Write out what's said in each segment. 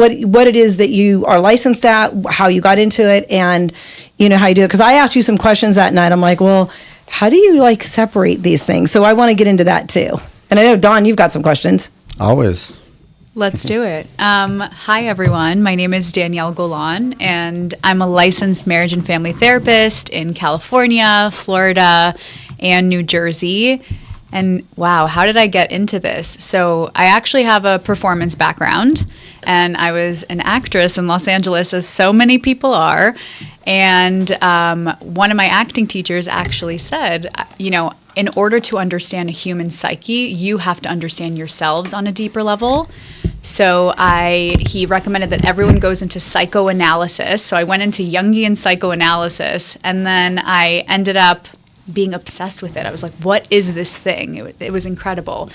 what it is that you are licensed at, how you got into it, and how you do it. Because I asked you some questions that night. I'm like, well, how do you like separate these things? So I want to get into that too. And I know, Dawn, you've got some questions. Always. Let's do it. Hi, everyone. My name is Danielle Golan, and I'm a licensed marriage and family therapist in California, Florida, and New Jersey. And wow, how did I get into this? So I actually have a performance background, and I was an actress in Los Angeles, as so many people are. And one of my acting teachers actually said, in order to understand a human psyche, you have to understand yourselves on a deeper level. So he recommended that everyone goes into psychoanalysis. So I went into Jungian psychoanalysis, and then I ended up being obsessed with it. I was like, what is this thing? It was incredible.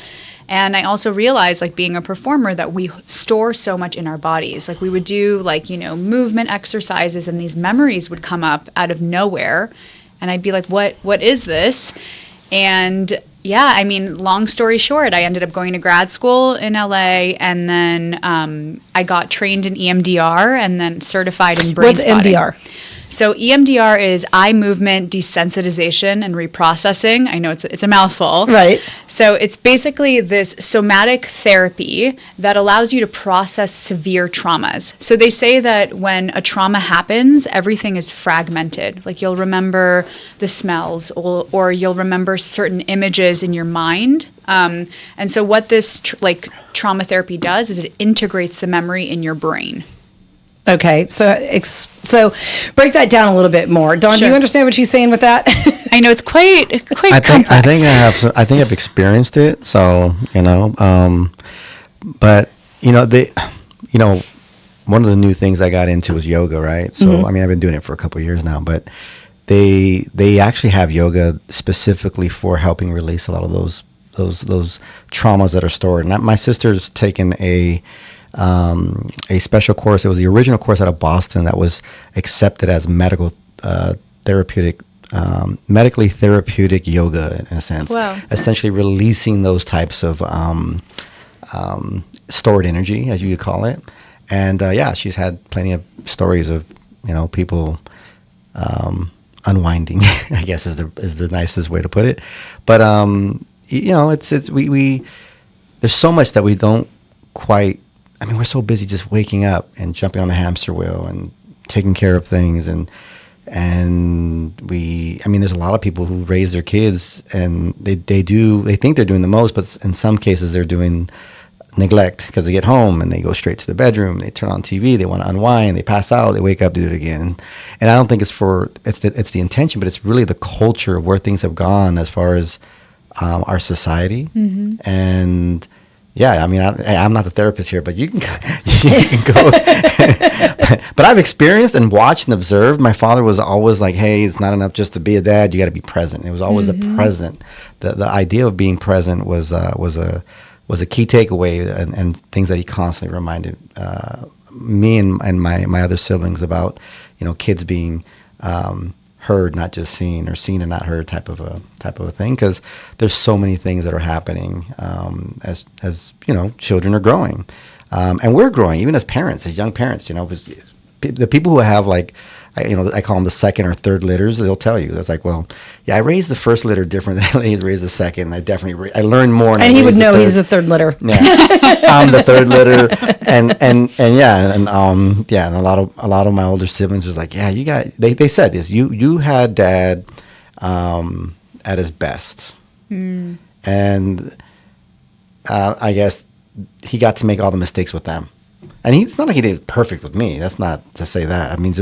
And I also realized, like, being a performer, that we store so much in our bodies. Like, we would do, movement exercises, and these memories would come up out of nowhere. And I'd be like, what is this? And yeah, I mean, long story short, I ended up going to grad school in LA, and then I got trained in EMDR and then certified in brain spotting. What's MDR? So EMDR is eye movement desensitization and reprocessing. I know it's a mouthful. Right. So it's basically this somatic therapy that allows you to process severe traumas. So they say that when a trauma happens, everything is fragmented. Like, you'll remember the smells, or you'll remember certain images in your mind. And so what this trauma therapy does is it integrates the memory in your brain. Okay, so break that down a little bit more. Dawn, Sure. Do you understand what she's saying with that? I know it's quite complex. I think I've experienced it. So but one of the new things I got into was yoga, right? So I mean, I've been doing it for a couple of years now, but they actually have yoga specifically for helping release a lot of those traumas that are stored. And my sister's taken a special course. It was the original course out of Boston that was accepted as medically therapeutic yoga, in a sense. Wow. Essentially releasing those types of stored energy, as you could call it. And she's had plenty of stories of people unwinding, I guess is the nicest way to put it. But it's we there's so much that we don't quite. I mean, we're so busy just waking up and jumping on the hamster wheel and taking care of things, and there's a lot of people who raise their kids, and they think they're doing the most, but in some cases they're doing neglect, because they get home and they go straight to the bedroom, they turn on TV, they want to unwind, they pass out, they wake up, do it again, and I don't think it's the intention, but it's really the culture of where things have gone as far as our society. And yeah, I mean, I'm not the therapist here, but you can go. But I've experienced and watched and observed. My father was always like, hey, it's not enough just to be a dad. You got to be present. It was always the present. The idea of being present was a key takeaway, and things that he constantly reminded me and my other siblings about, kids being heard, not just seen, or seen and not heard type of a thing, because there's so many things that are happening as children are growing, and we're growing even as parents, as young parents. The people who have I call them the second or third litters. They'll tell you, it's like, well, yeah, I raised the first litter different than I raised the second. And I definitely I learned more. And he would know he's the third litter. Yeah, I'm the third litter, and a lot of my older siblings was like, yeah, you got. They said this. You had dad at his best, and I guess he got to make all the mistakes with them. And it's not like he did perfect with me. That's not to say that. I mean,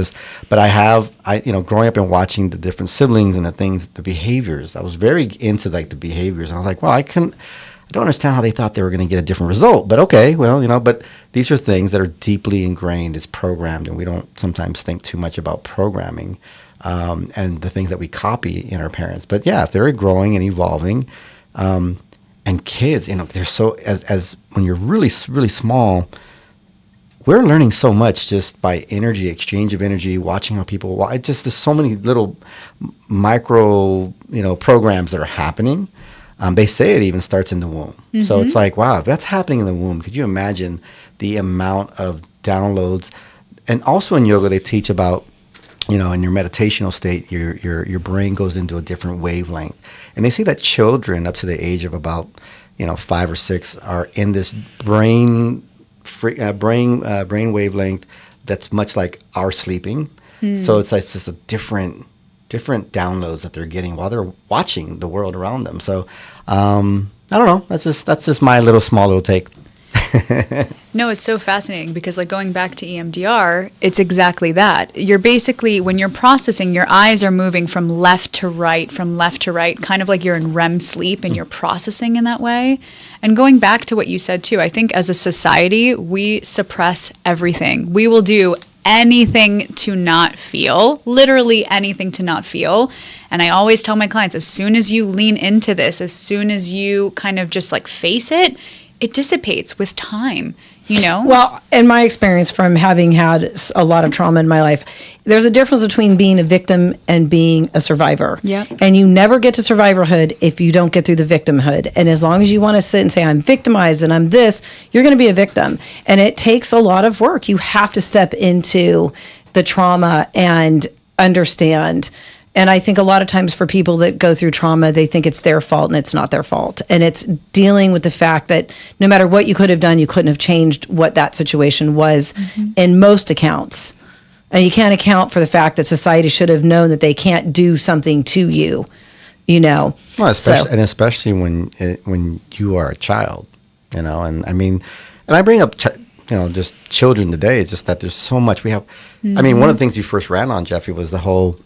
but growing up and watching the different siblings and the behaviors, I was very into the behaviors. And I was like, well, I don't understand how they thought they were going to get a different result. But okay, well, but these are things that are deeply ingrained. It's programmed, and we don't sometimes think too much about programming and the things that we copy in our parents. But yeah, if they're growing and evolving, and kids, they're so, as when you're really, really small, we're learning so much just by exchange of energy, watching how people walk. There's so many little micro, programs that are happening. They say it even starts in the womb. So it's like, wow, if that's happening in the womb, could you imagine the amount of downloads. And also in yoga, they teach about, in your meditational state, your brain goes into a different wavelength. And they say that children up to the age of about, 5 or 6 are in this brain wavelength that's much like our sleeping. So it's like just a different downloads that they're getting while they're watching the world around them. So I don't know. That's just my small little take. No, it's so fascinating because going back to EMDR, it's exactly that. You're basically, when you're processing, your eyes are moving from left to right, kind of like you're in REM sleep and you're processing in that way. And going back to what you said too, I think as a society, we suppress everything. We will do anything to not feel, literally anything to not feel. And I always tell my clients, as soon as you lean into this, as soon as you kind of just face it, it dissipates with time, Well, in my experience from having had a lot of trauma in my life, there's a difference between being a victim and being a survivor. Yep. And you never get to survivorhood if you don't get through the victimhood. And as long as you want to sit and say, I'm victimized and I'm this, you're going to be a victim. And it takes a lot of work. You have to step into the trauma and understand. And I think a lot of times for people that go through trauma, they think it's their fault, and it's not their fault. And it's dealing with the fact that no matter what you could have done, you couldn't have changed what that situation was in most accounts. And you can't account for the fact that society should have known that they can't do something to you, Well, especially when you are a child, And I mean, and I bring up, just children today. It's just that there's so much we have. I mean, one of the things you first ran on, Jeffy, was the whole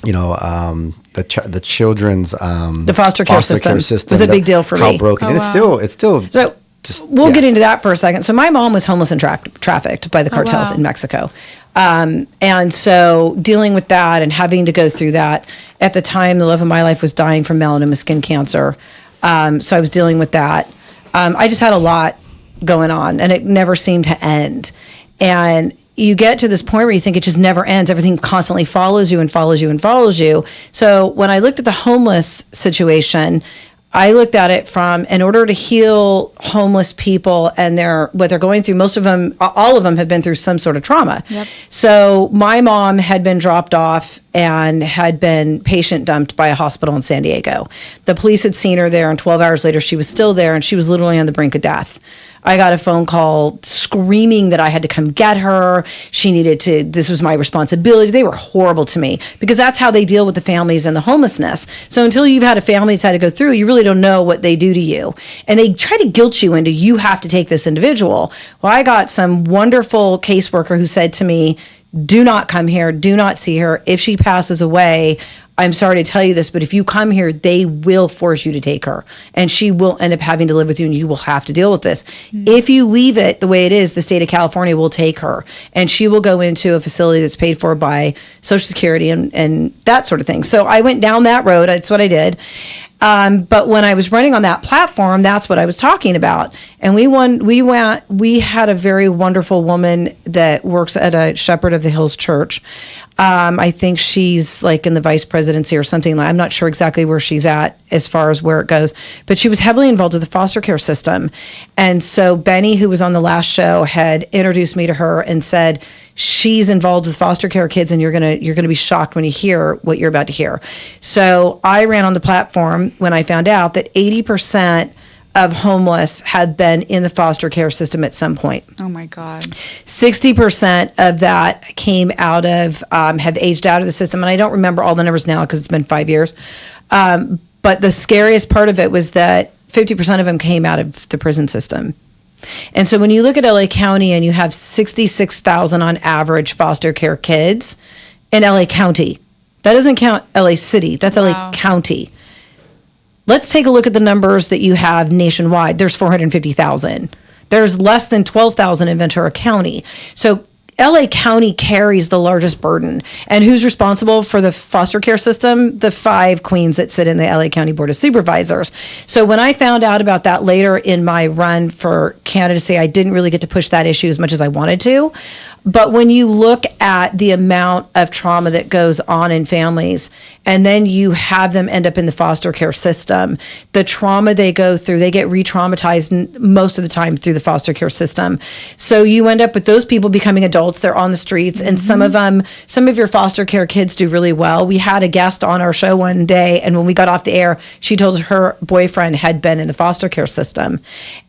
the children's the foster care system was a big deal for me. How broken it's still. So we'll get into that for a second. So my mom was homeless and trafficked by the cartels in Mexico, and so dealing with that and having to go through that. At the time, the love of my life was dying from melanoma skin cancer, so I was dealing with that. I just had a lot going on, and it never seemed to end. And you get to this point where you think it just never ends. Everything constantly follows you and follows you and follows you. So when I looked at the homeless situation, I looked at it from, in order to heal homeless people and what they're going through, most of them, all of them have been through some sort of trauma. Yep. So my mom had been dropped off and had been patient dumped by a hospital in San Diego. The police had seen her there, and 12 hours later, she was still there, and she was literally on the brink of death. I got a phone call screaming that I had to come get her. This was my responsibility. They were horrible to me because that's how they deal with the families and the homelessness. So until you've had a family that's had to go through, you really don't know what they do to you. And they try to guilt you into, you have to take this individual. Well, I got some wonderful caseworker who said to me, do not come here, do not see her. If she passes away, I'm sorry to tell you this, but if you come here, they will force you to take her, and she will end up having to live with you, and you will have to deal with this. Mm-hmm. If you leave it the way it is, the state of California will take her, and she will go into a facility that's paid for by Social Security and that sort of thing. So I went down that road. That's what I did. But when I was running on that platform, that's what I was talking about. And we had a very wonderful woman that works at a Shepherd of the Hills church. I think she's like in the vice presidency or something. I'm not sure exactly where she's at as far as where it goes, but she was heavily involved with the foster care system. And so Benny, who was on the last show, had introduced me to her and said, she's involved with foster care kids, and you're gonna be shocked when you hear what you're about to hear. So I ran on the platform when I found out that 80% of homeless have been in the foster care system at some point. Oh my God. 60% of that came out of, have aged out of the system. And I don't remember all the numbers now because it's been 5 years. But the scariest part of it was that 50% of them came out of the prison system. And so when you look at LA County and you have 66,000 on average foster care kids in LA County, that doesn't count LA City, that's LA County. Let's take a look at the numbers that you have nationwide. There's 450,000. There's less than 12,000 in Ventura County. So LA County carries the largest burden. And who's responsible for the foster care system? The 5 queens that sit in the LA County Board of Supervisors. So when I found out about that later in my run for candidacy, I didn't really get to push that issue as much as I wanted to. But when you look at the amount of trauma that goes on in families, and then you have them end up in the foster care system, the trauma they go through, they get re-traumatized most of the time through the foster care system. So you end up with those people becoming adults. They're on the streets, and some of your foster care kids do really well. We had a guest on our show one day, and when we got off the air, she told us her boyfriend had been in the foster care system.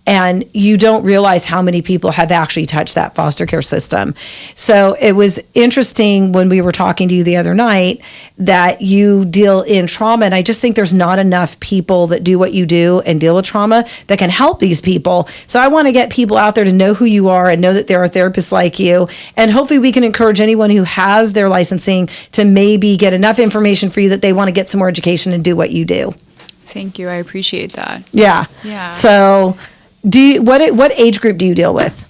And you don't realize how many people have actually touched that foster care system. So it was interesting when we were talking to you the other night that you deal in trauma. And I just think there's not enough people that do what you do and deal with trauma that can help these people. So I want to get people out there to know who you are and know that there are therapists like you. And hopefully we can encourage anyone who has their licensing to maybe get enough information for you that they want to get some more education and do what you do. Thank you. I appreciate that. Yeah. Yeah. So what age group do you deal with?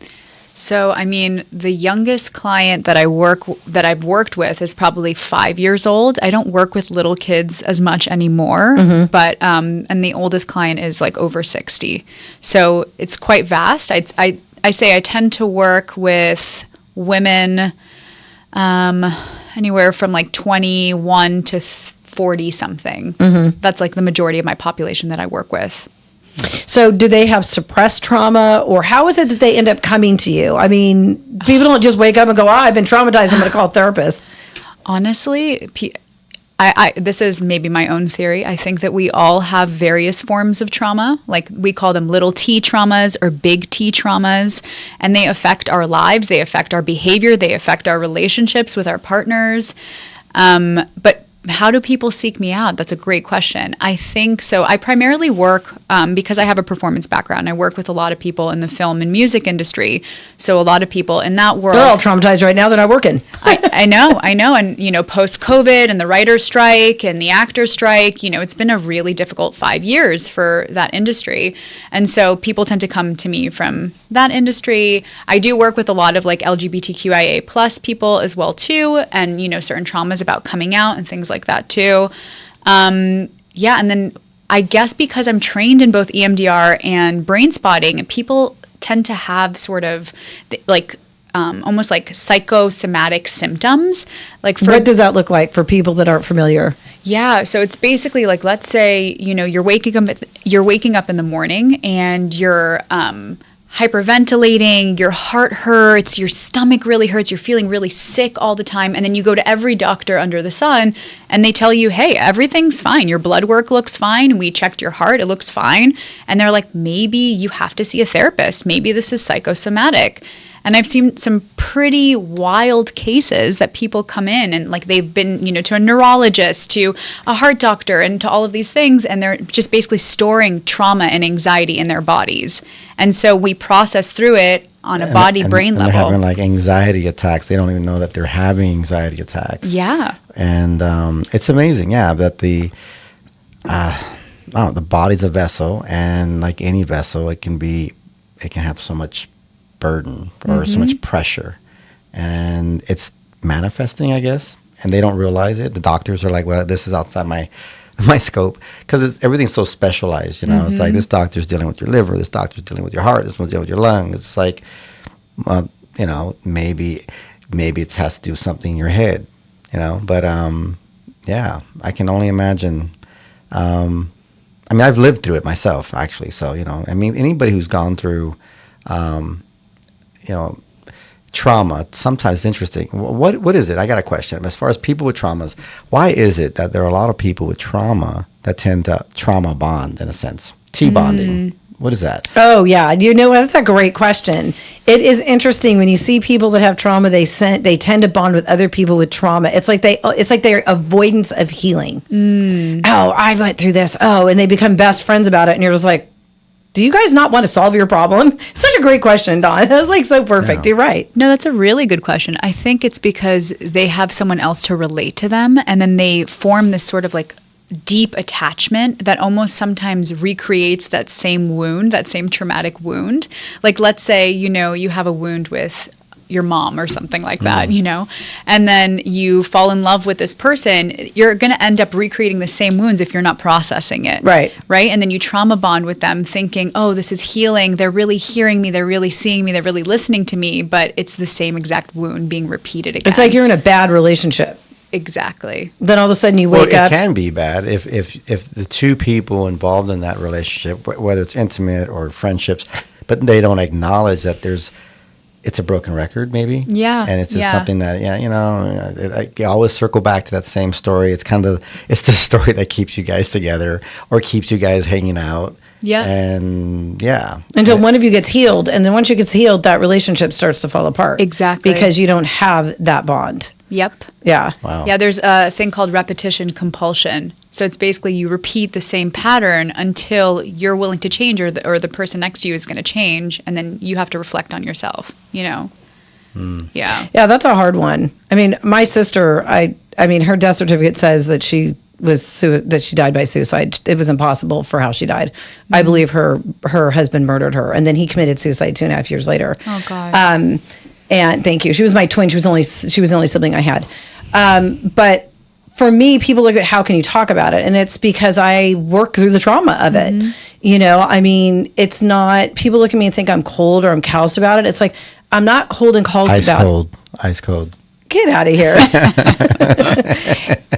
So, I mean, the youngest client that I've worked with is probably 5 years old. I don't work with little kids as much anymore, but and the oldest client is like over 60. So it's quite vast. I say I tend to work with women anywhere from like 21 to 40 something. That's like the majority of my population that I work with. So do they have suppressed trauma, or how is it that they end up coming to you? I mean, people don't just wake up and go, I've been traumatized, I'm going to call a therapist. Honestly, this is maybe my own theory. I think that we all have various forms of trauma. Like we call them little t traumas or big T traumas, and they affect our lives. They affect our behavior. They affect our relationships with our partners. But how do people seek me out? That's a great question. I think so. I primarily work because I have a performance background. I work with a lot of people in the film and music industry. So a lot of people in that world. They're all traumatized right now. They're not working. I know. And, post-COVID and the writer's strike and the actor's strike, it's been a really difficult 5 years for that industry. And so people tend to come to me from that industry. I do work with a lot of like LGBTQIA plus people as well too. And, certain traumas about coming out and things like that too. And then I guess because I'm trained in both EMDR and brain spotting, people tend to have sort of like almost like psychosomatic symptoms. Like what does that look like for people that aren't familiar? Yeah, so it's basically like, let's say, you're waking up in the morning and you're hyperventilating, your heart hurts, your stomach really hurts, you're feeling really sick all the time, and then you go to every doctor under the sun and they tell you, hey, everything's fine, your blood work looks fine, we checked your heart, it looks fine, and they're like, maybe you have to see a therapist, maybe this is psychosomatic. And I've seen some pretty wild cases that people come in and like they've been, to a neurologist, to a heart doctor, and to all of these things, and they're just basically storing trauma and anxiety in their bodies. And so we process through it on a body-brain level. They're having like anxiety attacks. They don't even know that they're having anxiety attacks. Yeah. And it's amazing, that the body's a vessel, and like any vessel, it can have so much burden or so much pressure, and it's manifesting, I guess, and they don't realize it. The doctors are like, well, this is outside my scope, because everything's so specialized, It's like this doctor's dealing with your liver, this doctor's dealing with your heart, this one's dealing with your lung. It's like, maybe it has to do something in your head, but I can only imagine. I've lived through it myself, actually, so anybody who's gone through trauma, sometimes it's interesting. What is it? I got a question. As far as people with traumas, why is it that there are a lot of people with trauma that tend to trauma bond, in a sense? T-bonding. What is that? Oh, yeah. That's a great question. It is interesting when you see people that have trauma, they tend to bond with other people with trauma. It's like their avoidance of healing. Oh, I went through this. Oh, and they become best friends about it. And you're just like, do you guys not want to solve your problem? It's such a great question, Don. That was like so perfect. Yeah. You're right. No, that's a really good question. I think it's because they have someone else to relate to them, and then they form this sort of like deep attachment that almost sometimes recreates that same wound, that same traumatic wound. Like let's say, you have a wound with your mom or something like that, you know, and then you fall in love with this person, you're going to end up recreating the same wounds if you're not processing it. Right. Right. And then you trauma bond with them thinking, oh, this is healing. They're really hearing me. They're really seeing me. They're really listening to me. But it's the same exact wound being repeated again. It's like you're in a bad relationship. Exactly. Then all of a sudden you Well, wake it up. can be bad if the two people involved in that relationship, whether it's intimate or friendships, but they don't acknowledge that it's a broken record, maybe. Yeah. And it's just something that, you always circle back to that same story. It's it's the story that keeps you guys together or keeps you guys hanging out. Yeah. And Until one of you gets healed. And then once you get healed, that relationship starts to fall apart. Exactly. Because you don't have that bond. Yep. Yeah. Wow. Yeah, there's a thing called repetition compulsion. So it's basically you repeat the same pattern until you're willing to change or the person next to you is going to change. And then you have to reflect on yourself, you know? Yeah. Yeah, that's a hard one. I mean, my sister, I mean, her death certificate says that she died by suicide. It was impossible for how she died. I believe her husband murdered her, and then he committed suicide 2.5 years later. Oh God. And thank you. She was my twin. She was the only sibling I had. But for me, people look at how can you talk about it, and it's because I work through the trauma of it. You know, I mean, it's not. People look at me and think I'm cold or I'm callous about it. It's like I'm not cold and callous about it. Ice cold. Get out of here.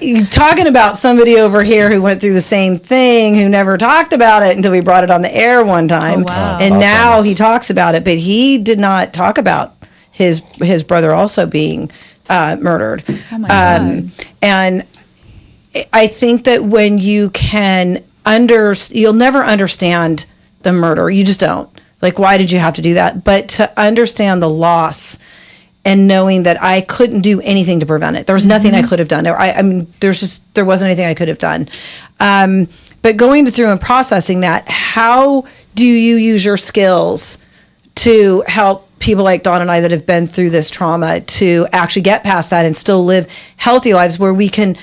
You're talking about somebody over here who went through the same thing, who never talked about it until we brought it on the air one time. Oh, wow. And now he talks about it, but he did not talk about his brother also being murdered. Oh my God. And I think that when you can you'll never understand the murder. You just don't. Like, why did you have to do that? But to understand the loss and knowing that I couldn't do anything to prevent it. There was nothing I could have done. I mean, there wasn't anything I could have done. But going through and processing that, how do you use your skills to help people like Dawn and I that have been through this trauma to actually get past that and still live healthy lives where we can,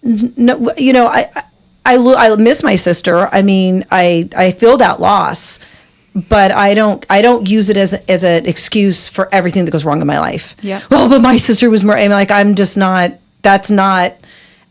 you know, I miss my sister. I mean, I feel that loss. But I don't use it as an excuse for everything that goes wrong in my life. Yeah. Well, but my sister was more. I'm just not. That's not.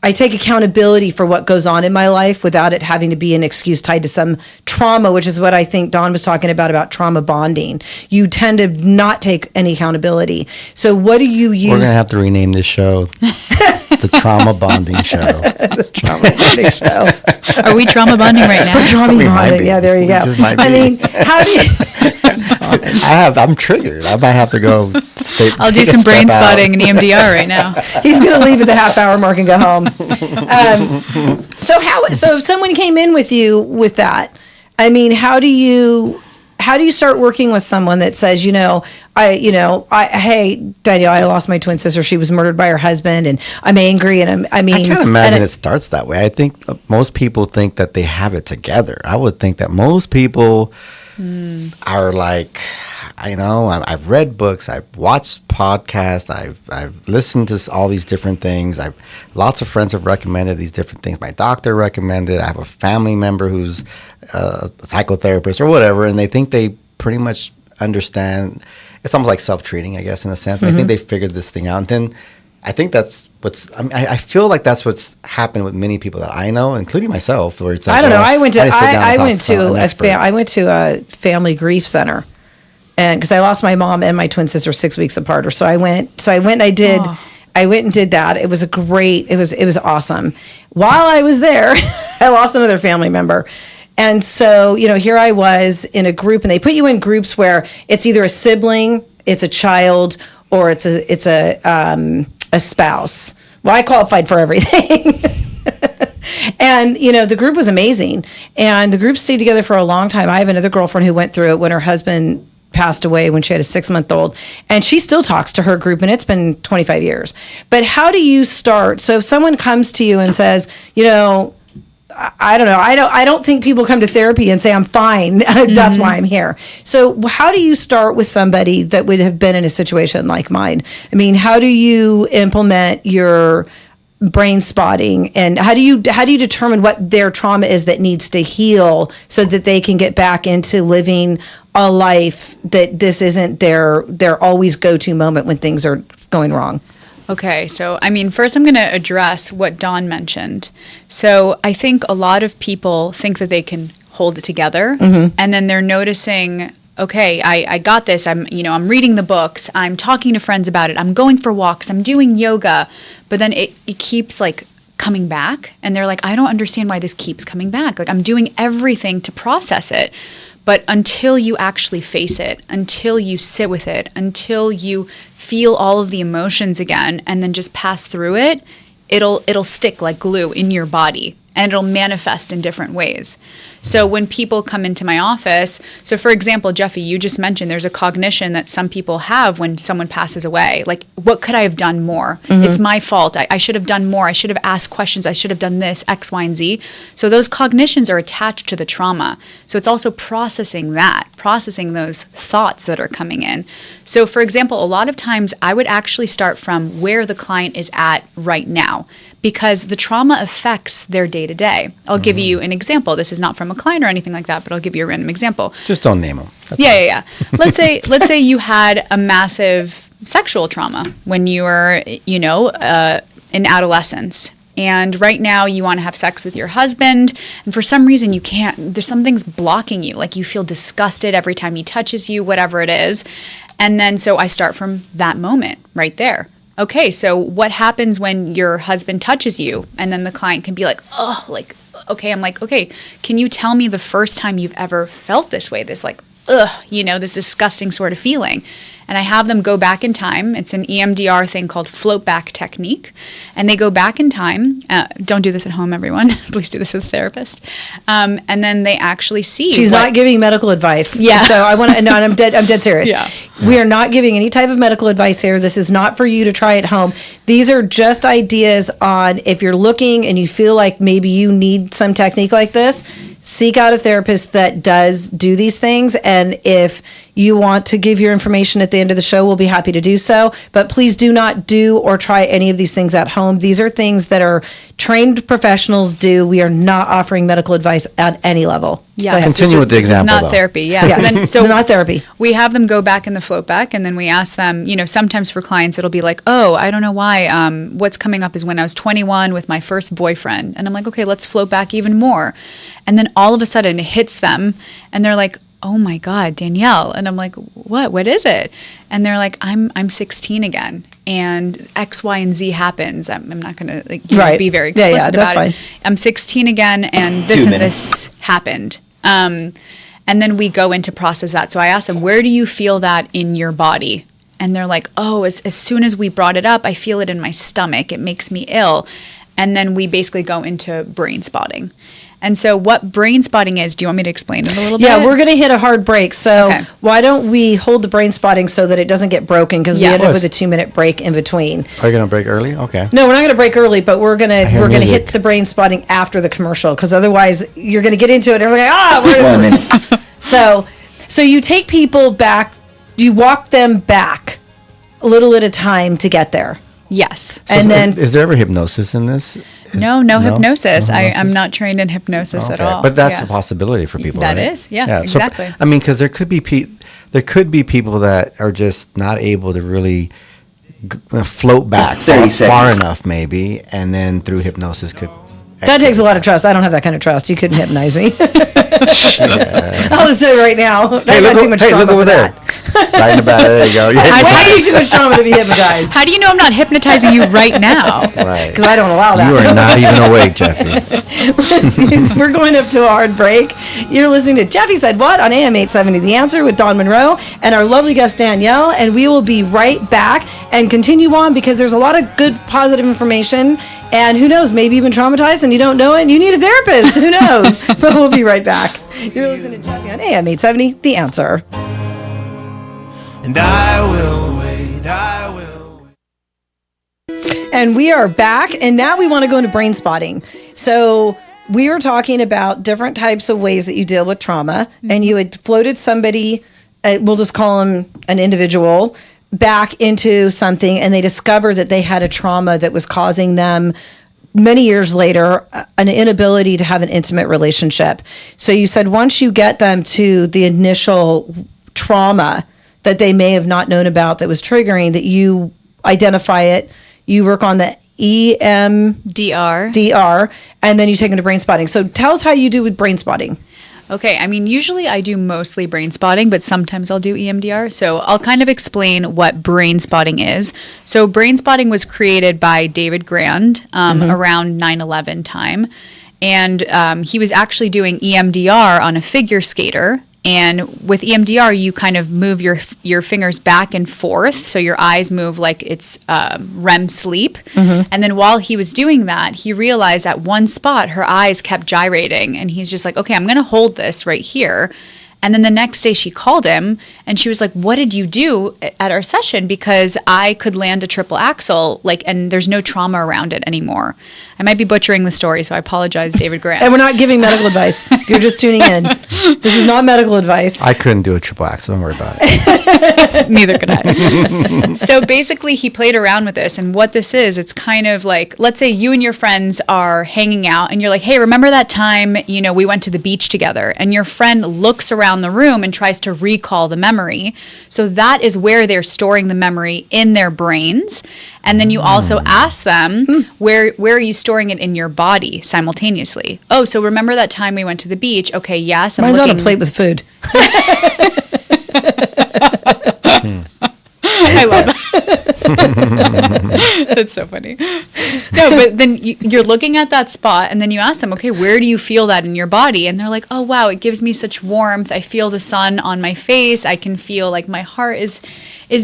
I take accountability for what goes on in my life without it having to be an excuse tied to some trauma, which is what I think Dawn was talking about trauma bonding. You tend to not take any accountability. So what do you use? We're going to have to rename this show the Trauma Bonding Show. The trauma bonding show. Are we trauma bonding right now? Trauma We might bonding. be. Yeah, there you We go. just might I be. mean, how do you? I'm triggered. I might have to go. I'll do some brain spotting and EMDR right now. He's going to leave at the half hour mark and go home. So if someone came in with you with that, I mean, how do you start working with someone that says, hey, Danielle, I lost my twin sister. She was murdered by her husband, and I'm angry, and I can't imagine it starts that way. I think most people think that they have it together. I would think that most people are like, I've read books, I've watched podcasts, I've listened to all these different things. Lots of friends have recommended these different things. My doctor recommended. I have a family member who's a psychotherapist or whatever, and they think they pretty much understand. It's almost like self-treating, I guess, in a sense. I think they figured this thing out. And then I think that's I feel like that's what's happened with many people that I know, including myself. Where it's like, I don't know. I went to an a family grief center, and because I lost my mom and my twin sister 6 weeks apart, or so I went. And I did. Oh. I went and did that. It was it was awesome. While I was there, I lost another family member. And so, here I was in a group, and they put you in groups where it's either a sibling, it's a child, or it's a spouse. Well, I qualified for everything. And, the group was amazing. And the group stayed together for a long time. I have another girlfriend who went through it when her husband passed away when she had a 6-month-old, and she still talks to her group, and it's been 25 years. But how do you start? So if someone comes to you and says, I don't know. I don't think people come to therapy and say, I'm fine. That's why I'm here. So how do you start with somebody that would have been in a situation like mine? I mean, how do you implement your brain spotting, and how do you determine what their trauma is that needs to heal so that they can get back into living a life that this isn't their always go-to moment when things are going wrong? Okay, so I mean, first I'm going to address what Dawn mentioned. So I think a lot of people think that they can hold it together, and then they're noticing, okay, I got this. I'm reading the books. I'm talking to friends about it. I'm going for walks. I'm doing yoga. But then it keeps like coming back. And they're like, I don't understand why this keeps coming back. Like, I'm doing everything to process it. But until you actually face it, until you sit with it, until you feel all of the emotions again and then just pass through it, it'll stick like glue in your body, and it'll manifest in different ways. So when people come into my office, so for example, Jeffy, you just mentioned there's a cognition that some people have when someone passes away. Like, what could I have done more? It's my fault. I should have done more. I should have asked questions. I should have done this, X, Y, and Z. So those cognitions are attached to the trauma. So it's also processing those thoughts that are coming in. So for example, a lot of times I would actually start from where the client is at right now, because the trauma affects their day-to-day. I'll give you an example. This is not from a client or anything like that, but I'll give you a random example. Just don't name them. Yeah. Let's say you had a massive sexual trauma when you were, in adolescence. And right now you want to have sex with your husband, and for some reason you can't. There's something's blocking you. Like, you feel disgusted every time he touches you, whatever it is. And then so I start from that moment right there. Okay, so what happens when your husband touches you? And then the client can be like, oh, like, okay. I'm like, okay, can you tell me the first time you've ever felt this way? This like, this disgusting sort of feeling. And I have them go back in time. It's an EMDR thing called float back technique. And they go back in time. Don't do this at home, everyone. Please do this with a therapist. And then they actually see. She's not giving medical advice. Yeah. So I'm dead serious. Yeah. We are not giving any type of medical advice here. This is not for you to try at home. These are just ideas on if you're looking and you feel like maybe you need some technique like this, seek out a therapist that does do these things. And if you want to give your information at the end of the show, we'll be happy to do so. But please do not do or try any of these things at home. These are things that are trained professionals do. We are not offering medical advice at any level. Yes. Continue with the example, This is not though. therapy. Yeah. Yes. So not therapy. We have them go back in the float back, and then we ask them, sometimes for clients, it'll be like, oh, I don't know why. What's coming up is when I was 21 with my first boyfriend. And I'm like, okay, let's float back even more. And then all of a sudden it hits them and they're like, oh my God, Danielle. And I'm like, what is it? And they're like, I'm 16 again. And X, Y, and Z happens. I'm not going to be very explicit about it. I'm 16 again, and this and this happened. And then we go into process that. So I ask them, where do you feel that in your body? And they're like, oh, as soon as we brought it up, I feel it in my stomach. It makes me ill. And then we basically go into brain spotting. And so what brain spotting is, do you want me to explain it a little bit? Yeah, we're going to hit a hard break. So why don't we hold the brain spotting so that it doesn't get broken, because we end up with a 2-minute break in between. Are you going to break early? Okay. No, we're not going to break early, but we're going to hit the brain spotting after the commercial, because otherwise you're going to get into it and we're like, So you take people back, you walk them back a little at a time to get there. Yes. And then is there ever hypnosis in this? No hypnosis. I'm not trained in hypnosis at all. But that's a possibility for people. That right? is, exactly. So, because there could be people that are just not able to really float back far enough, maybe, and then through hypnosis could. That takes a lot of trust. I don't have that kind of trust. You couldn't hypnotize me. I'll just tell you right now. Hey, look over there. Right in the back. There you go. I need too much trauma to be hypnotized. How do you know I'm not hypnotizing you right now? Right. Because I don't allow that. You are not even awake, Jeffy. We're going up to a hard break. You're listening to Jeffy Said What on AM 870 The Answer with Dawn Monroe and our lovely guest Danielle. And we will be right back and continue on, because there's a lot of good, positive information. And who knows, maybe you've been traumatized and you don't know it and you need a therapist. Who knows? But we'll be right back. You're listening to Jeffy on AM 870 The Answer. And I will wait, I will wait. And we are back, and now we want to go into brain spotting. So we were talking about different types of ways that you deal with trauma, and you had floated somebody, we'll just call him an individual, back into something and they discovered that they had a trauma that was causing them many years later an inability to have an intimate relationship. So you said once you get them to the initial trauma that they may have not known about that was triggering, that you identify it, you work on the EMDR, and then you take them to brain spotting. So tell us how you do with brain spotting. Okay, I mean, usually I do mostly brain spotting, but sometimes I'll do EMDR. So I'll kind of explain what brain spotting is. So brain spotting was created by David Grand around 9/11 time. And he was actually doing EMDR on a figure skater. And with EMDR, you kind of move your fingers back and forth. So your eyes move like it's REM sleep. And then while he was doing that, he realized at one spot, her eyes kept gyrating. And he's just like, okay, I'm going to hold this right here. And then the next day she called him and she was like, what did you do at our session? Because I could land a triple axel, and there's no trauma around it anymore. I might be butchering the story, so I apologize, David Grant. And we're not giving medical advice. If you're just tuning in, this is not medical advice. I couldn't do a triple axel. Don't worry about it. Neither could I. So basically, he played around with this. And what this is, it's kind of like, let's say you and your friends are hanging out and you're like, hey, remember that time, we went to the beach together? And your friend looks around the room and tries to recall the memory. So that is where they're storing the memory in their brains. And then you also ask them, where are you storing it in your body simultaneously? Oh, so remember that time we went to the beach? Okay, yes. Mine's on a plate with food. I love that. That's so funny. No, but then you're looking at that spot and then you ask them, okay, where do you feel that in your body? And they're like, oh, wow, it gives me such warmth. I feel the sun on my face. I can feel like my heart is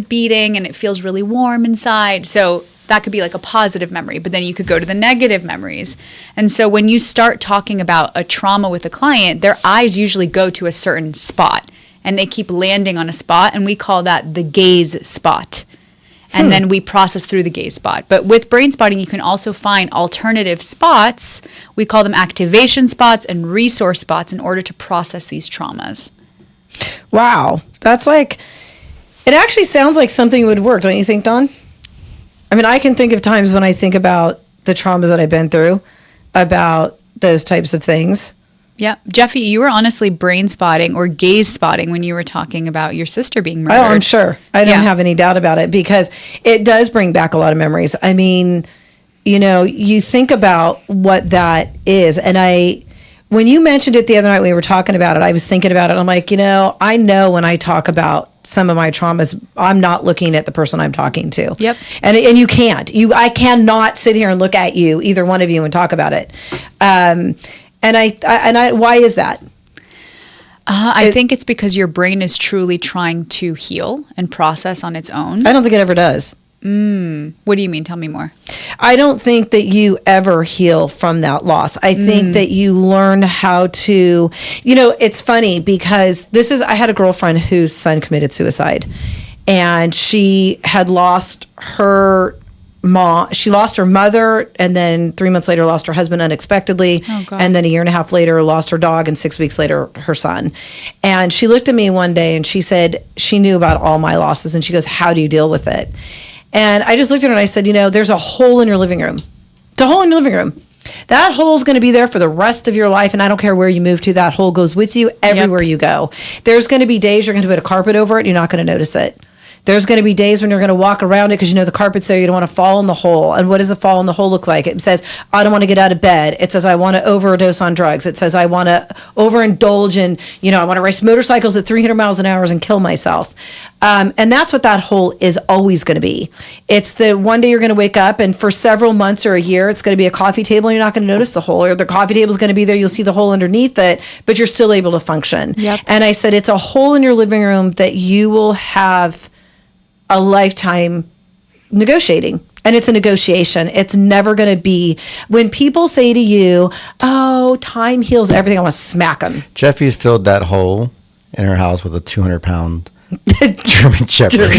beating and it feels really warm inside. So that could be like a positive memory, but then you could go to the negative memories. And so when you start talking about a trauma with a client, their eyes usually go to a certain spot and they keep landing on a spot, and we call that the gaze spot. And then we process through the gaze spot. But with brain spotting, you can also find alternative spots. We call them activation spots and resource spots in order to process these traumas. Wow. That's it actually sounds like something would work, don't you think, Dawn? I mean, I can think of times when I think about the traumas that I've been through, about those types of things. Yeah. Jeffy, you were honestly brain spotting or gaze spotting when you were talking about your sister being murdered. Oh, I'm sure. I don't have any doubt about it because it does bring back a lot of memories. I mean, you think about what that is. And when you mentioned it the other night when we were talking about it, I was thinking about it. I'm like, I know when I talk about some of my traumas, I'm not looking at the person I'm talking to. Yep. And you can't. I cannot sit here and look at you, either one of you, and talk about it. And I why is that? I think it's because your brain is truly trying to heal and process on its own. I don't think it ever does. What do you mean? Tell me more. I don't think that you ever heal from that loss. I think that you learn how to, it's funny because I had a girlfriend whose son committed suicide, and she had lost her mom. She lost her mother, and then 3 months later lost her husband unexpectedly. Oh, God. And then a year and a half later lost her dog, and 6 weeks later her son. And she looked at me one day and she said she knew about all my losses, and she goes, how do you deal with it? And I just looked at her and I said, there's a hole in your living room. It's a hole in your living room. That hole is going to be there for the rest of your life, and I don't care where you move to. That hole goes with you everywhere you go. There's going to be days you're going to put a carpet over it, and you're not going to notice it. There's going to be days when you're going to walk around it because the carpet's there. You don't want to fall in the hole. And what does a fall in the hole look like? It says, I don't want to get out of bed. It says, I want to overdose on drugs. It says, I want to overindulge in, I want to race motorcycles at 300 miles an hour and kill myself. And that's what that hole is always going to be. It's the one day you're going to wake up, and for several months or a year, it's going to be a coffee table, and you're not going to notice the hole. Or the coffee table is going to be there. You'll see the hole underneath it, but you're still able to function. Yep. And I said, it's a hole in your living room that you will have a lifetime negotiating. And it's a negotiation. It's never going to be, when people say to you, oh, time heals everything, I want to smack them. Jeffy's filled that hole in her house with a 200-pound German Shepherd.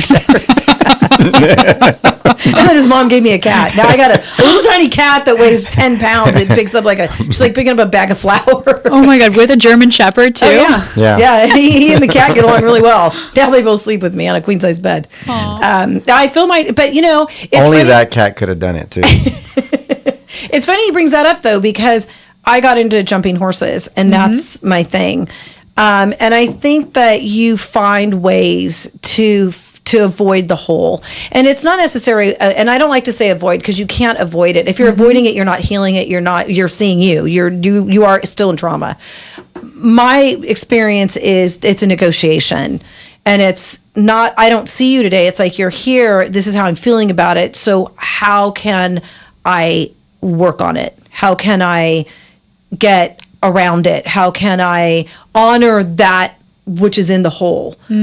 And then his mom gave me a cat. Now I got a little tiny cat that weighs 10 pounds. It picks up she's like picking up a bag of flour. Oh my God, with a German Shepherd too? Oh, Yeah. Yeah. And he and the cat get along really well. Now they both sleep with me on a queen size bed. I feel but it's Only funny. that cat could have done it too. It's funny he brings that up though, because I got into jumping horses and that's my thing. And I think that you find ways to avoid the hole. And it's not necessary, and I don't like to say avoid, because you can't avoid it. If you're avoiding it, you're not healing it, you're seeing you are still in trauma. My experience is it's a negotiation. And it's not, I don't see you today. It's like, you're here. This is how I'm feeling about it. So how can I work on it? How can I get around it? How can I honor that which is in the hole? I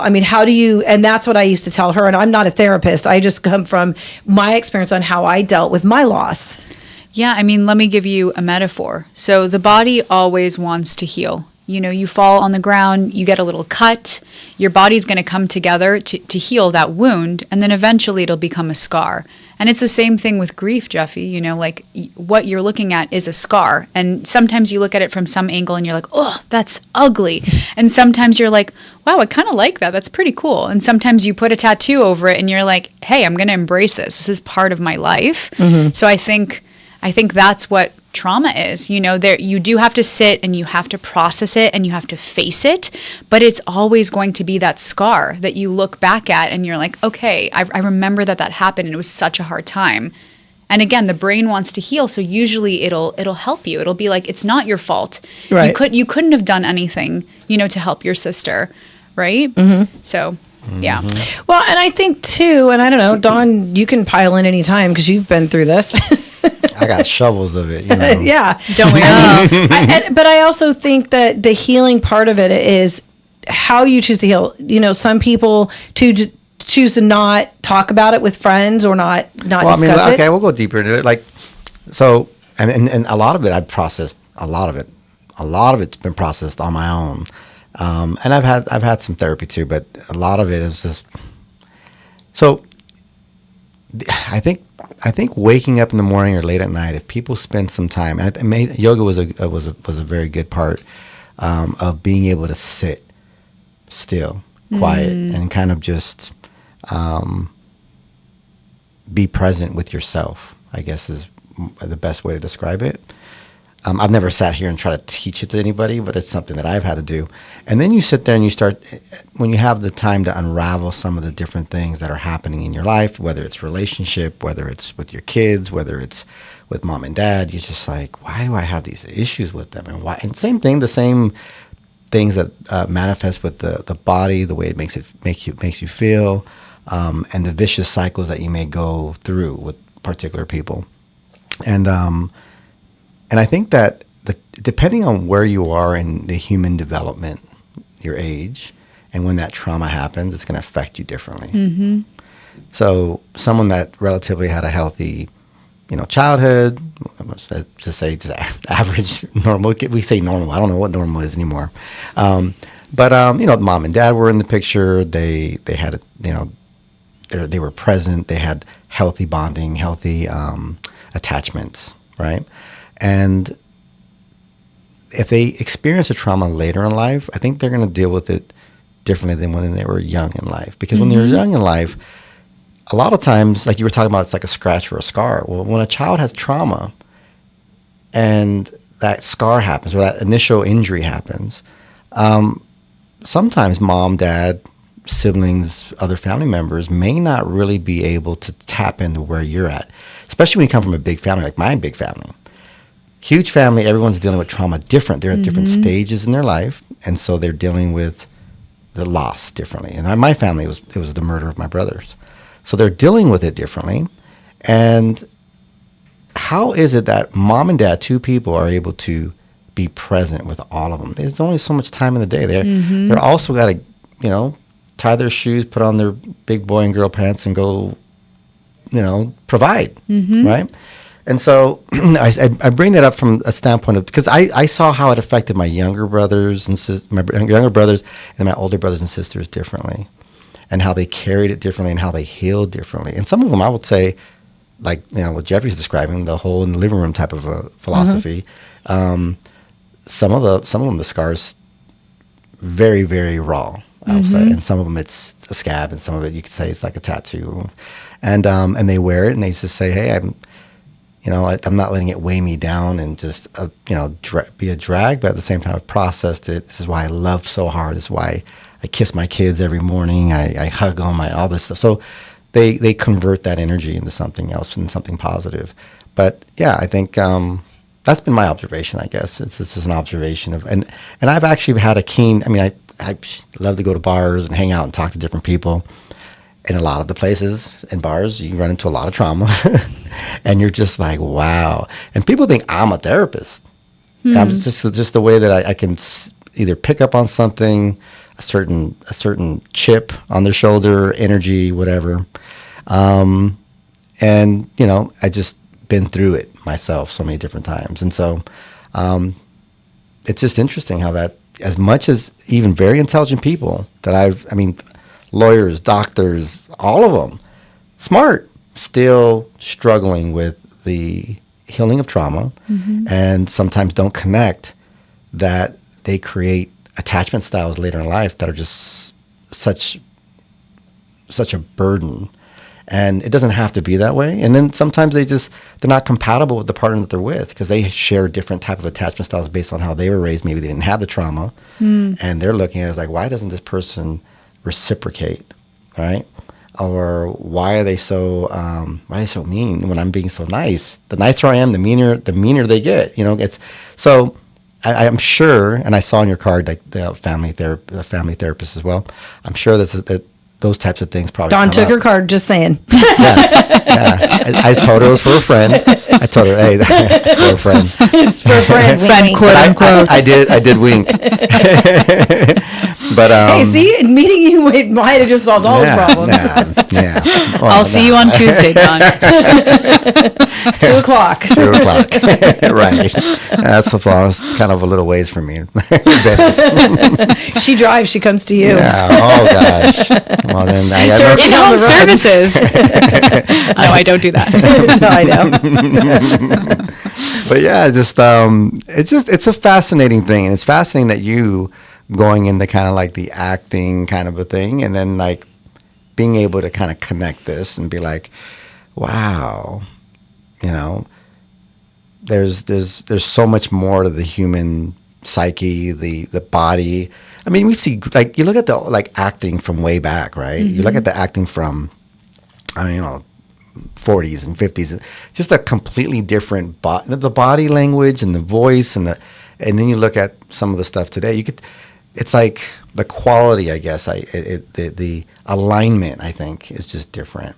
mean, how do you, and that's what I used to tell her. And I'm not a therapist. I just come from my experience on how I dealt with my loss. Yeah, I mean, let me give you a metaphor. So the body always wants to heal. You fall on the ground, you get a little cut, your body's going to come together to heal that wound, and then eventually it'll become a scar. And it's the same thing with grief, Jeffy. Like what you're looking at is a scar. And sometimes you look at it from some angle and you're like, oh, that's ugly. And sometimes you're like, wow, I kind of like that. That's pretty cool. And sometimes you put a tattoo over it and you're like, hey, I'm going to embrace this. This is part of my life. So I think that's what trauma is. There you do have to sit and you have to process it and you have to face it, but it's always going to be that scar that you look back at and you're like, okay, I remember that happened and it was such a hard time. And again, the brain wants to heal, so usually it'll help you. It'll be like, it's not your fault. Right. You couldn't have done anything, to help your sister, right? So yeah. Well, and I think too, and I don't know, Dawn, you can pile in any time because you've been through this. I got shovels of it. Yeah. Don't we all? But I also think that the healing part of it is how you choose to heal. Some people choose to not talk about it with friends or not discuss it. Okay, we'll go deeper into it. And a lot of it I've processed. A lot of it's been processed on my own. And I've had some therapy too, but a lot of it is just. So, I think waking up in the morning or late at night, if people spend some time, and yoga was a very good part of being able to sit still, quiet, and kind of just be present with yourself, I guess is the best way to describe it. I've never sat here and tried to teach it to anybody, but it's something that I've had to do. And then you sit there and you start, when you have the time to unravel some of the different things that are happening in your life, whether it's relationship, whether it's with your kids, whether it's with mom and dad, you're just like, why do I have these issues with them? And why? And same thing, the same things that manifest with the body, the way it makes you feel, and the vicious cycles that you may go through with particular people. And I think that depending on where you are in the human development, your age, and when that trauma happens, it's going to affect you differently. So someone that relatively had a healthy, childhood, just average, normal. We say normal. I don't know what normal is anymore. But mom and dad were in the picture. They had, they were present. They had healthy bonding, healthy attachments, right? And if they experience a trauma later in life, I think they're going to deal with it differently than when they were young in life. Because when you're young in life, a lot of times, like you were talking about, it's like a scratch or a scar. Well, when a child has trauma and that scar happens or that initial injury happens, sometimes mom, dad, siblings, other family members may not really be able to tap into where you're at, especially when you come from a big family, like my big family. Huge family, everyone's dealing with trauma different. They're at different stages in their life, and so they're dealing with the loss differently. And my family, it was the murder of my brothers. So they're dealing with it differently. And how is it that mom and dad, two people, are able to be present with all of them? There's only so much time in the day. They're also got to, tie their shoes, put on their big boy and girl pants, and go, provide, right? And so I bring that up from a standpoint of, because I saw how it affected my younger brothers and my younger brothers and my older brothers and sisters differently. and how they carried it differently and how they healed differently. And some of them, I would say, like, what Jeffrey's describing, the whole in the living room type of a philosophy. Some of them, the scars, very, very raw, I would say. And some of them, it's a scab, and some of it, you could say it's like a tattoo. And they wear it, and they just say, hey, I'm not letting it weigh me down and just, be a drag, but at the same time, I've processed it. This is why I love so hard. This is why I kiss my kids every morning. I hug them, all this stuff. So they convert that energy into something else and something positive. But yeah, I think that's been my observation, I guess. It's just an observation of, and I've actually had a keen, I love to go to bars and hang out and talk to different people. In a lot of the places and bars, you run into a lot of trauma, and you're just like, wow. And people think I'm a therapist. I'm just the way that I can either pick up on something, a certain chip on their shoulder, energy, whatever. And I just been through it myself so many different times, and so it's just interesting how that, as much as even very intelligent people that lawyers, doctors, all of them, smart, still struggling with the healing of trauma, and sometimes don't connect that they create attachment styles later in life that are just such a burden. And it doesn't have to be that way. And then sometimes they're not compatible with the partner that they're with, because they share different type of attachment styles based on how they were raised. Maybe they didn't have the trauma, and they're looking at it as like, why doesn't this person reciprocate, right? Or why are they so mean when I'm being so nice? The nicer I am, the meaner they get. It's so. I'm sure, and I saw in your card like the family therapist as well. I'm sure that those types of things probably. Dawn took her card. Just saying. Yeah. I told her it was for a friend. I told her, hey, it's for a friend. It's for a friend. Friend, quote unquote. I did wink. But hey, see, meeting you might have just solved all those problems. Yeah. Well, I'll see you on Tuesday, Dawn. 2 o'clock. 2 o'clock. Right. That's the flaw. It's kind of a little ways from me. She drives. She comes to you. Yeah. Oh gosh. Well then, I got In-home services. No, I don't do that. No, I know. But yeah, it's a fascinating thing, and it's fascinating that you going into kind of like the acting kind of a thing, and then like being able to kind of connect this and be like, wow, there's so much more to the human psyche, the body. We see, like, you look at the like acting from way back, right? You look at the acting from 40s and 50s, just a completely different the body language and the voice, and then you look at some of the stuff today. It's like the quality, I guess. The alignment, I think, is just different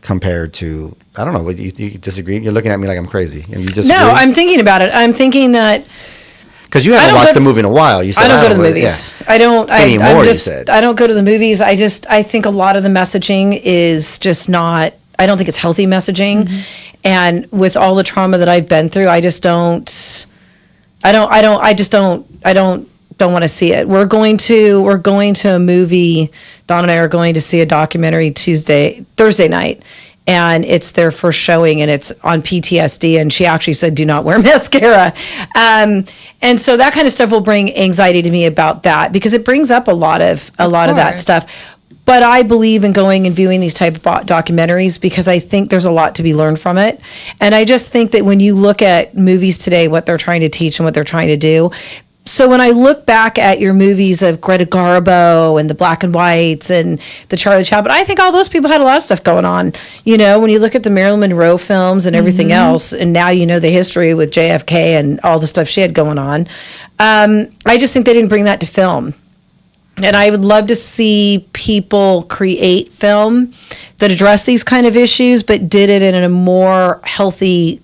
compared to. I don't know. You disagree? You're looking at me like I'm crazy. And you disagree? No, I'm thinking about it. I'm thinking that. Because you haven't watched the movie in a while. You said I don't go to the movies. Yeah. I don't anymore. You said I don't go to the movies. I think a lot of the messaging is just not. I don't think it's healthy messaging, and with all the trauma that I've been through, I just don't. I don't want to see it. We're going to a movie. Dawn and I are going to see a documentary Thursday night, and it's their first showing, and it's on PTSD. And she actually said, "Do not wear mascara." And so that kind of stuff will bring anxiety to me about that, because it brings up a lot of that stuff. But I believe in going and viewing these type of documentaries, because I think there's a lot to be learned from it. And I just think that when you look at movies today, what they're trying to teach and what they're trying to do. So when I look back at your movies of Greta Garbo and the black and whites and the Charlie Chaplin, I think all those people had a lot of stuff going on. When you look at the Marilyn Monroe films and everything else, and now the history with JFK and all the stuff she had going on. I just think they didn't bring that to film. And I would love to see people create film that address these kind of issues, but did it in a more healthy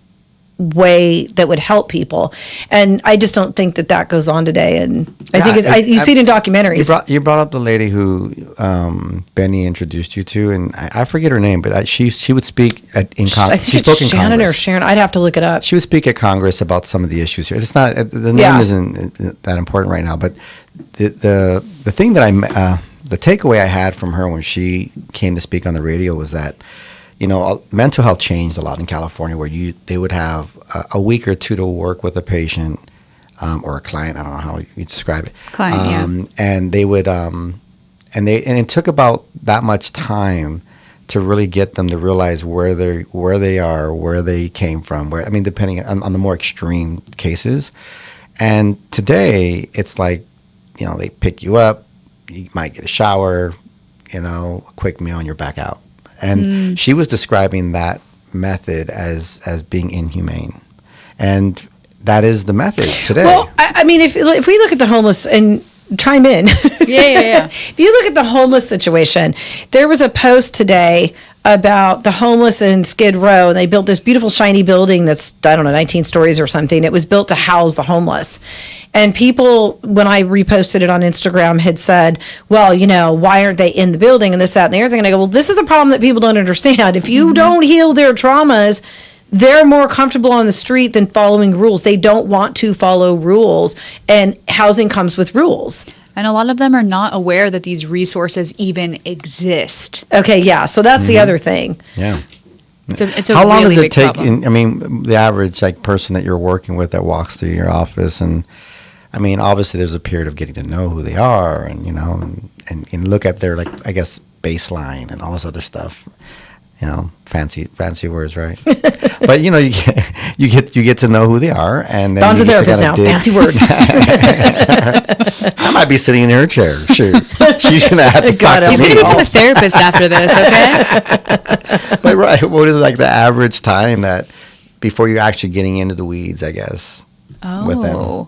way that would help people. And I just don't think that goes on today. And I think you see it in documentaries. You brought up the lady who Benny introduced you to, and I forget her name, but she would speak in Congress. I think it's Shannon or Sharon. I'd have to look it up. She would speak at Congress about some of the issues here. It's not the name isn't that important right now, but the thing that the takeaway I had from her when she came to speak on the radio was that, mental health changed a lot in California, where they would have a week or two to work with a patient or a client. I don't know how you describe it. Client, And they would, and it took about that much time to really get them to realize where they are, where they came from. Depending on the more extreme cases. And today, it's like, they pick you up, you might get a shower, a quick meal, and you're back out. And she was describing that method as being inhumane. And that is the method today. Well, if we look at the homeless, and chime in. Yeah. If you look at the homeless situation, there was a post today about the homeless in Skid Row, and they built this beautiful shiny building that's, 19 stories or something. It was built to house the homeless. And people, when I reposted it on Instagram, had said, well, why aren't they in the building and this, that, and the other thing? And I go, well, this is the problem that people don't understand. If you don't heal their traumas, they're more comfortable on the street than following rules. They don't want to follow rules, and housing comes with rules. And a lot of them are not aware that these resources even exist. Okay, yeah. So that's the other thing. Yeah. It's a How long really does it big take? problem. The average person that you're working with that walks through your office, and obviously there's a period of getting to know who they are, and and look at their baseline and all this other stuff. Fancy words, right? But you get to know who they are, and then Don's a therapist now. Fancy words. I might be sitting in her chair. Shoot, she's gonna have to talk to He's me. going to become a therapist after this, okay? But right, what is the average time that before you're actually getting into the weeds? I guess. With them.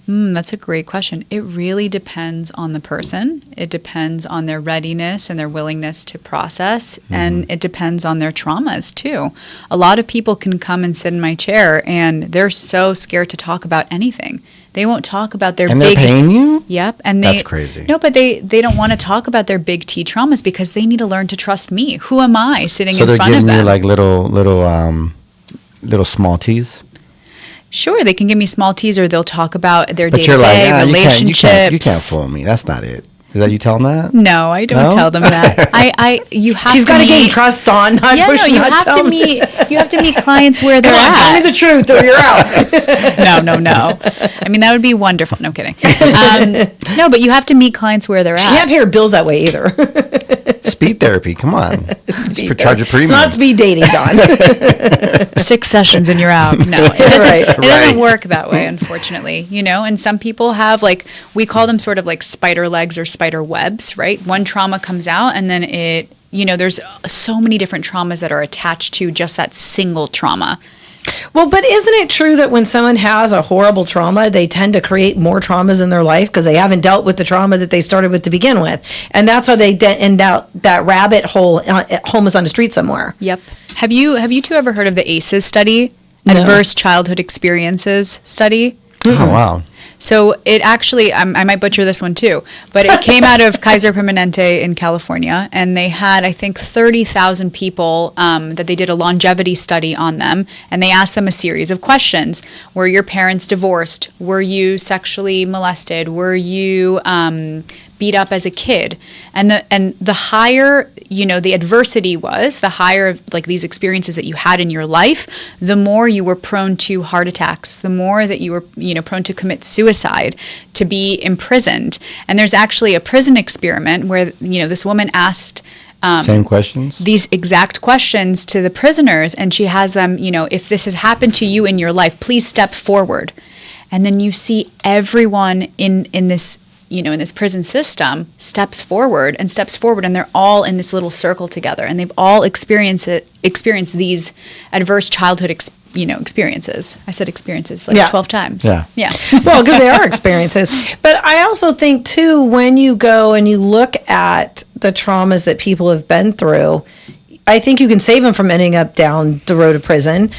That's a great question. It really depends on the person. It depends on their readiness and their willingness to process. And it depends on their traumas, too. A lot of people can come and sit in my chair, and they're so scared to talk about anything. They won't talk about their and big... they're paying you? Yep. And That's crazy. No, but they don't want to talk about their big T traumas because they need to learn to trust me. Who am I sitting in front of them? So they're giving you little small T's? Sure, they can give me small T's, or they'll talk about their But you're day-to-day relationships. You can't fool me. That's not it. Is that you tell them that? No, I don't tell them that. You have She's to got to meet... gain trust on. You have to meet clients where they're at. Tell me the truth or you're out. No. That would be wonderful. No kidding. No, but you have to meet clients where they're at. She can't pay her bills that way either. Speed therapy. Come on. Speed charge a premium. It's not speed dating, Don. 6 sessions and you're out. No, it doesn't work that way, unfortunately. And some people have we call them sort of like spider legs or spider webs, right? One trauma comes out, and then there's so many different traumas that are attached to just that single trauma. Well, but isn't it true that when someone has a horrible trauma, they tend to create more traumas in their life because they haven't dealt with the trauma that they started with to begin with? And that's how they end out that rabbit hole, homeless on the street somewhere. Yep. Have you two ever heard of the ACEs study? No. Adverse Childhood Experiences study? Oh, wow. So it actually, I might butcher this one too, but it came out of Kaiser Permanente in California, and they had, I think, 30,000 people that they did a longevity study on them, and they asked them a series of questions. Were your parents divorced? Were you sexually molested? Were you beat up as a kid? And the higher, the adversity was, the higher these experiences that you had in your life, the more you were prone to heart attacks, the more that you were, prone to commit suicide, to be imprisoned. And there's actually a prison experiment where, this woman asked same questions? These exact questions to the prisoners, and she has them, if this has happened to you in your life, please step forward. And then you see everyone in this in this prison system steps forward, and they're all in this little circle together, and they've all experienced these adverse childhood experiences. I said experiences 12 times. Yeah. Well, because they are experiences. But I also think, too, when you go and you look at the traumas that people have been through, I think you can save them from ending up down the road of prison.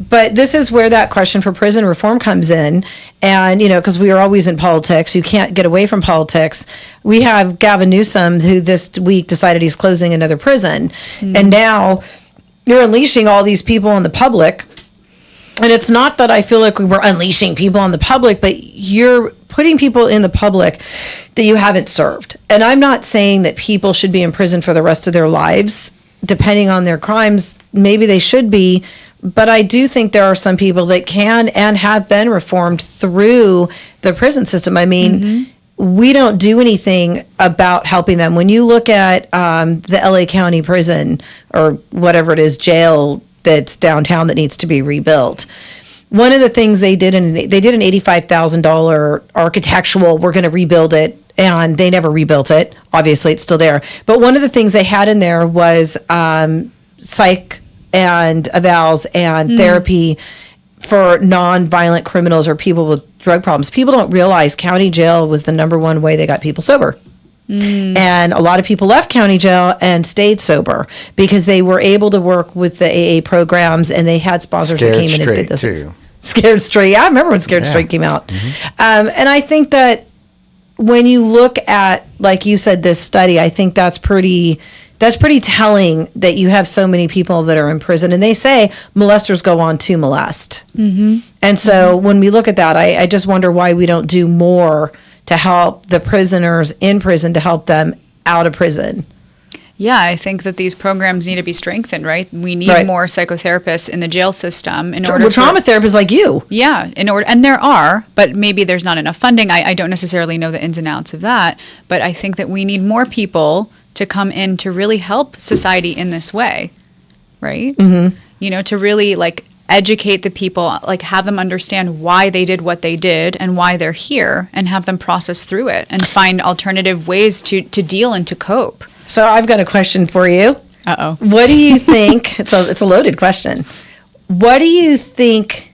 But this is where that question for prison reform comes in. And, because we are always in politics, you can't get away from politics. We have Gavin Newsom, who this week decided he's closing another prison. And now you're unleashing all these people on the public And it's not that I feel like we were unleashing people on the public, but you're putting people in the public that you haven't served. And I'm not saying that people should be in prison for the rest of their lives, depending on their crimes. Maybe they should be. But I do think there are some people that can and have been reformed through the prison system. I mean, we don't do anything about helping them. When you look at the LA County prison or whatever it is, jail that's downtown that needs to be rebuilt. One of the things they did an $85,000 architectural, we're going to rebuild it, and they never rebuilt it. Obviously, it's still there. But one of the things they had in there was psych and evals and therapy for non-violent criminals or people with drug problems. People don't realize county jail was the number one way they got people sober. And a lot of people left county jail and stayed sober because they were able to work with the AA programs, and they had sponsors that came in and did this. Too. Scared Straight. Yeah, I remember when Scared Straight came out. And I think that when you look at, like you said, this study, I think that's pretty telling that you have so many people that are in prison, and they say molesters go on to molest. And so when we look at that, I just wonder why we don't do more to help the prisoners in prison, to help them out of prison. Yeah, I think that these programs need to be strengthened, right? We need more psychotherapists in the jail system in order trauma therapists like you. Yeah, and there are, but maybe there's not enough funding. I don't necessarily know the ins and outs of that, but I think that we need more people to come in to really help society in this way, right? You know, to really educate the people, have them understand why they did what they did and why they're here, and have them process through it and find alternative ways to deal and to cope. So I've got a question for you. Uh-oh. What do you think? It's a loaded question. What do you think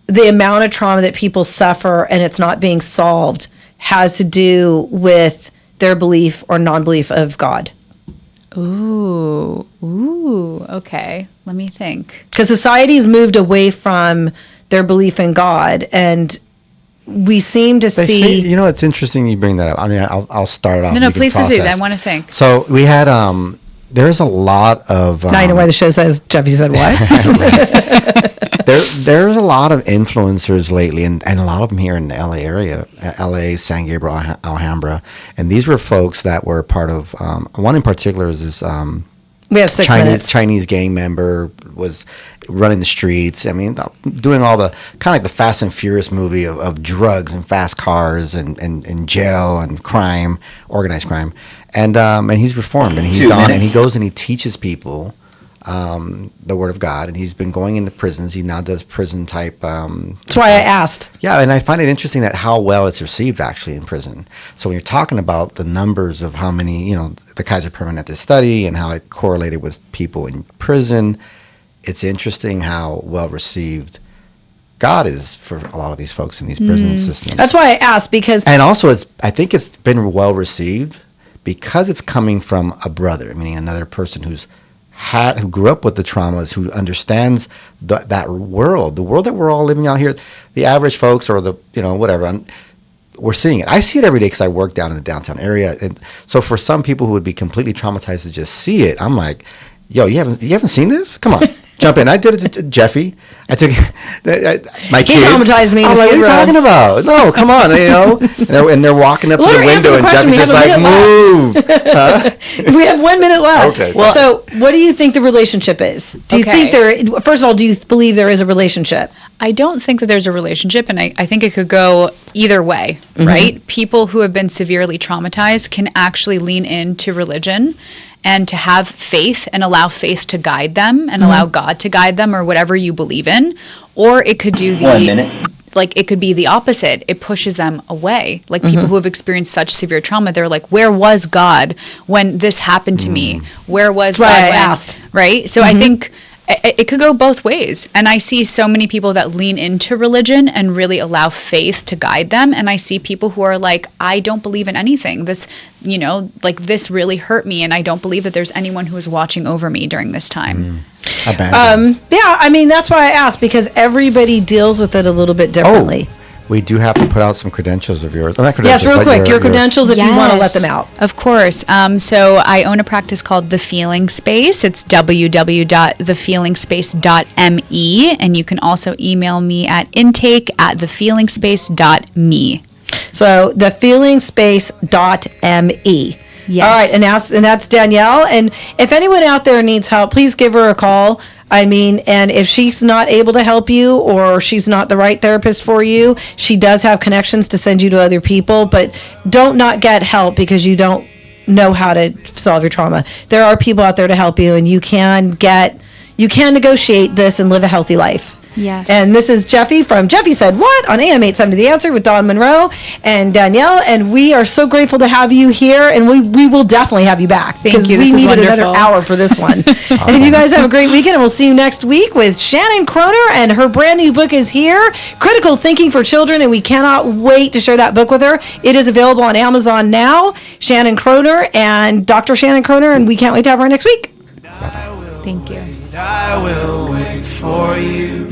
the amount of trauma that people suffer and it's not being solved has to do with their belief or non-belief of God? Ooh, okay. Let me think. Because society's moved away from their belief in God, and we seem to see. You know, it's interesting you bring that up. I mean, I'll start it off. No, please. I want to think. So we had there's a lot of. Now you know why the show says Jeffy said what? There's a lot of influencers lately, and a lot of them here in the LA area, LA, San Gabriel, Alhambra, and these were folks that were part of. One in particular is this. We have 6 minutes. Chinese gang member was running the streets. I mean, doing all the kind of like the Fast and Furious movie of drugs and fast cars and jail and crime, organized crime, and he's reformed, and he's gone and he goes and he teaches people the Word of God, and he's been going into prisons. He now does prison type. That's why I asked. Yeah, and I find it interesting that how well it's received actually in prison. So when you're talking about the numbers of how many, the Kaiser Permanente this study and how it correlated with people in prison, it's interesting how well received God is for a lot of these folks in these prison systems. That's why I asked, because and also I think it's been well received because it's coming from a brother, meaning another person who grew up with the traumas, who understands that world, the world that we're all living out here. The average folks, or whatever, we're seeing it. I see it every day because I work down in the downtown area, and so for some people who would be completely traumatized to just see it, I'm like, yo, you haven't seen this? Come on, jump in. I did it to Jeffy. I took my kids. He traumatized me. I'm like, what are you talking about? No, come on, and they're walking up to the window, and Jeffy's just like, move. We have 1 minute left. Okay. Well, so what do you think the relationship is? Do you think first of all, do you believe there is a relationship? I don't think that there's a relationship, and I think it could go either way, right? People who have been severely traumatized can actually lean into religion and to have faith and allow faith to guide them and allow God to guide them, or whatever you believe in. Or it could do it could be the opposite. It pushes them away. Like people who have experienced such severe trauma, they're like, where was God when this happened to me? Where was God when? Asked. Right? So I think it could go both ways. And I see so many people that lean into religion and really allow faith to guide them. And I see people who are like, I don't believe in anything. This, this really hurt me. And I don't believe that there's anyone who is watching over me during this time. Yeah, I mean, that's why I asked, because everybody deals with it a little bit differently. we do have to put out some credentials of yours. Not Yes, credentials, real but quick, your credentials if you want to let them out. Of course. So I own a practice called The Feeling Space. It's www.thefeelingspace.me. And you can also email me at intake@thefeelingspace.me. So thefeelingspace.me. Yes. All right, and that's Danielle. And if anyone out there needs help, please give her a call. I mean, and if she's not able to help you or she's not the right therapist for you, she does have connections to send you to other people. But don't not get help because you don't know how to solve your trauma. There are people out there to help you, and you can negotiate this and live a healthy life. Yes. And this is Jeffy from Jeffy Said What on AM 870 The Answer with Dawn Monroe and Danielle. And we are so grateful to have you here. And we will definitely have you back. Thank you. We This was needed another wonderful. hour for this one. And you guys have a great weekend. And we'll see you next week with Shannon Kroner. And her brand new book is here, Critical Thinking for Children. And we cannot wait to share that book with her. It is available on Amazon now. Shannon Kroner and Dr. Shannon Kroner. And we can't wait to have her next week. Thank you. I will wait for you.